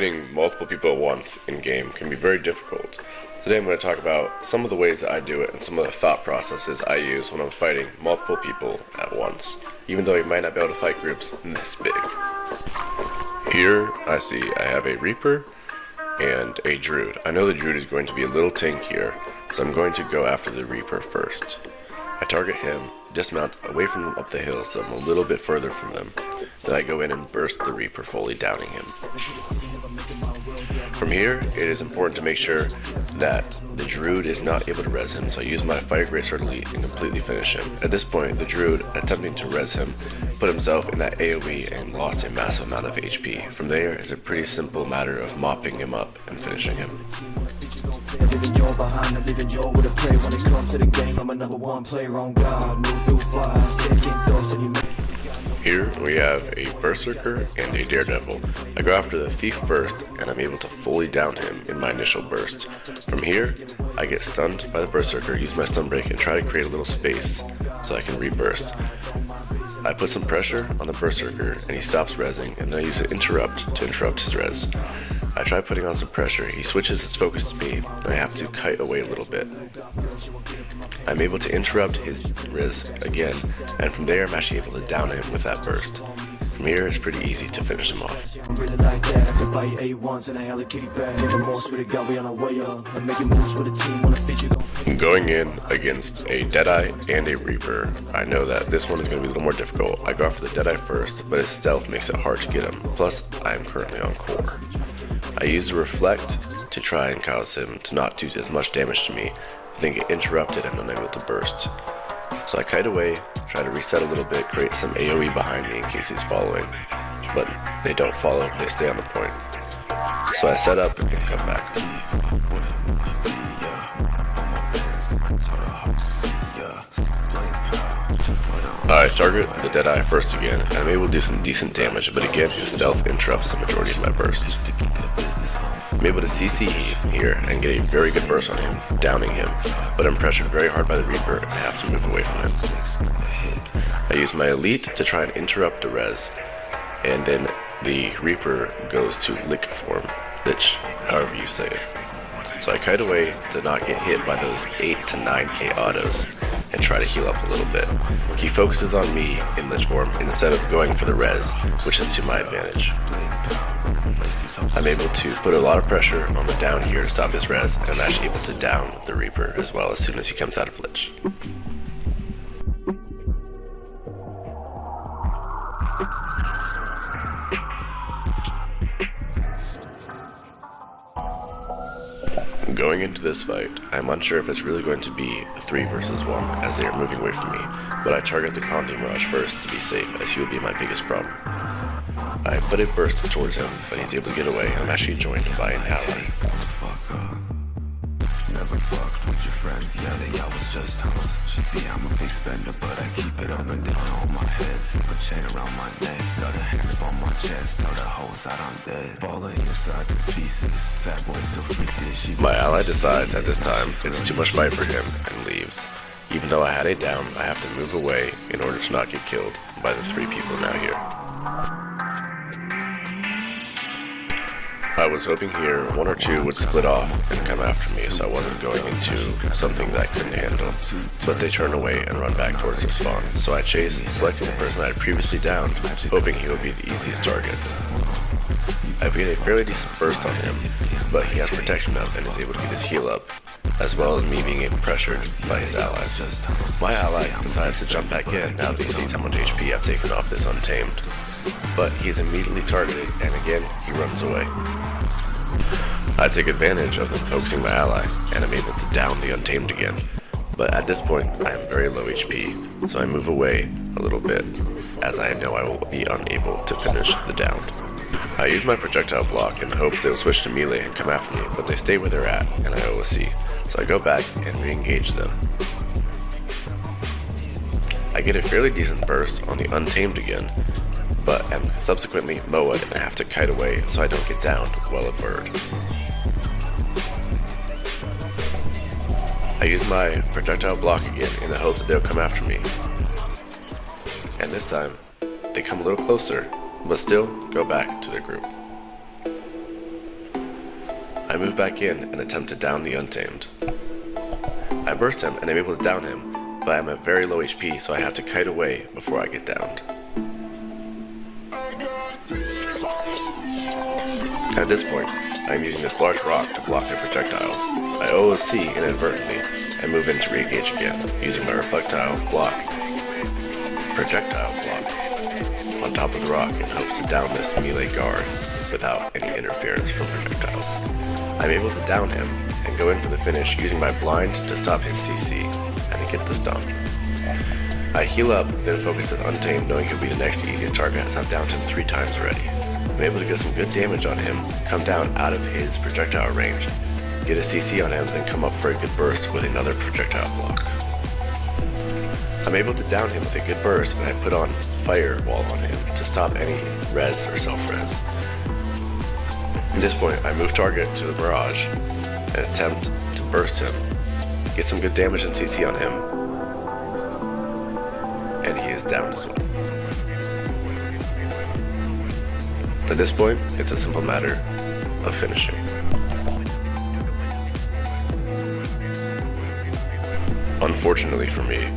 Fighting multiple people at once in-game can be very difficult. Today I'm going to talk about some of the ways that I do it and some of the thought processes I use when I'm fighting multiple people at once, even though you might not be able to fight groups this big. Here I see I have a Reaper and a Druid. I know the Druid is going to be a little tankier, so I'm going to go after the Reaper first. I target him, dismount away from them up the hill so I'm a little bit further from them. Then I go in and burst the Reaper, fully downing him. From here, it is important to make sure that the Druid is not able to res him, so I use my Fire Great Sword Elite and completely finish him. At this point, the Druid, attempting to res him, put himself in that AoE and lost a massive amount of HP. From there, it's a pretty simple matter of mopping him up and finishing him. Here we have a Berserker and a Daredevil. I go after the Thief first, and I'm able to fully down him in my initial burst. From here, I get stunned by the Berserker, use my stun break, and try to create a little space so I can reburst. I put some pressure on the Berserker, and he stops rezzing, and then I use an interrupt to interrupt his res. I try putting on some pressure, he switches his focus to me, and I have to kite away a little bit. I'm able to interrupt his res again, and from there I'm actually able to down him with that burst. From here it's pretty easy to finish him off. Going in against a Deadeye and a Reaper, I know that this one is going to be a little more difficult. I go after the Deadeye first, but his stealth makes it hard to get him, plus I am currently on core. I use the Reflect to try and cause him to not do as much damage to me, then get interrupted and unable to burst. So I kite away, try to reset a little bit, create some AoE behind me in case he's following, but they don't follow, they stay on the point. So I set up and come back. I target the Deadeye first again, and I'm able to do some decent damage, but again his stealth interrupts the majority of my bursts. I'm able to CC here and get a very good burst on him, downing him, but I'm pressured very hard by the Reaper and I have to move away from him. I use my Elite to try and interrupt the res, and then the Reaper goes to Lick form, Lich, however you say it. So I kite away to not get hit by those 8 to 9k autos and try to heal up a little bit. He focuses on me in Lich form instead of going for the res, which is to my advantage. I'm able to put a lot of pressure on the down here to stop his res, and I'm actually able to down the Reaper as well as soon as he comes out of Lich. Going into this fight, I'm unsure if it's really going to be a 3 versus 1 as they are moving away from me, but I target the Conti Mirage first to be safe as he will be my biggest problem. I put a burst towards him, but he's able to get away, and I'm actually joined by an ally. Never fucked with your friends, yeah, they always just hoes. She see I'm a big spender, but I keep it up and down on my head. Silver chain around my neck, got a hand up on my chest, throw the hoes out on dead. Baller inside to pieces, sad boy still freaked it. My ally decides at this time it's too much fight for him and leaves. Even though I had a down, I have to move away in order to not get killed by the 3 people now here. I was hoping here 1 or 2 would split off and come after me so I wasn't going into something that I couldn't handle, but they turn away and run back towards their spawn. So I chase, selecting the person I had previously downed, hoping he would be the easiest target. I get a fairly decent burst on him, but he has protection up and is able to get his heal up, as well as me being pressured by his allies. My ally decides to jump back in now that he sees how much HP I've taken off this Untamed, but he is immediately targeted and again he runs away. I take advantage of them focusing my ally and I'm able to down the Untamed again, but at this point I am very low HP, so I move away a little bit as I know I will be unable to finish the down. I use my projectile block in the hopes they will switch to melee and come after me, but they stay where they're at and I OSC, so I go back and re-engage them. I get a fairly decent burst on the Untamed again, but am subsequently mowed and I have to kite away so I don't get downed while a bird. I use my projectile block again in the hopes that they'll come after me. And this time, they come a little closer, but still go back to their group. I move back in and attempt to down the Untamed. I burst him and I'm able to down him, but I'm at very low HP, so I have to kite away before I get downed. At this point, I am using this large rock to block their projectiles. I OOC inadvertently and move in to re-engage again, using my projectile block on top of the rock in hopes to down this melee guard without any interference from projectiles. I'm able to down him and go in for the finish using my blind to stop his CC and to get the stun. I heal up, then focus on Untamed, knowing he'll be the next easiest target as I've downed him 3 times already. I'm able to get some good damage on him, come down out of his projectile range, get a CC on him, then come up for a good burst with another projectile block. I'm able to down him with a good burst, and I put on Firewall on him to stop any res or self-res. At this point, I move target to the Mirage and attempt to burst him, get some good damage and CC on him, and he is down as well. At this point, it's a simple matter of finishing. Unfortunately for me,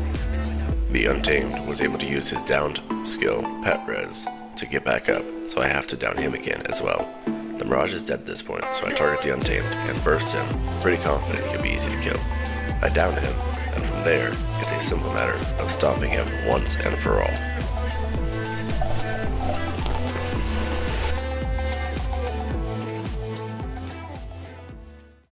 the Untamed was able to use his downed skill, Pet Res, to get back up, so I have to down him again as well. The Mirage is dead at this point, so I target the Untamed and burst him, pretty confident he'll be easy to kill. I down him, and from there, it's a simple matter of stomping him once and for all.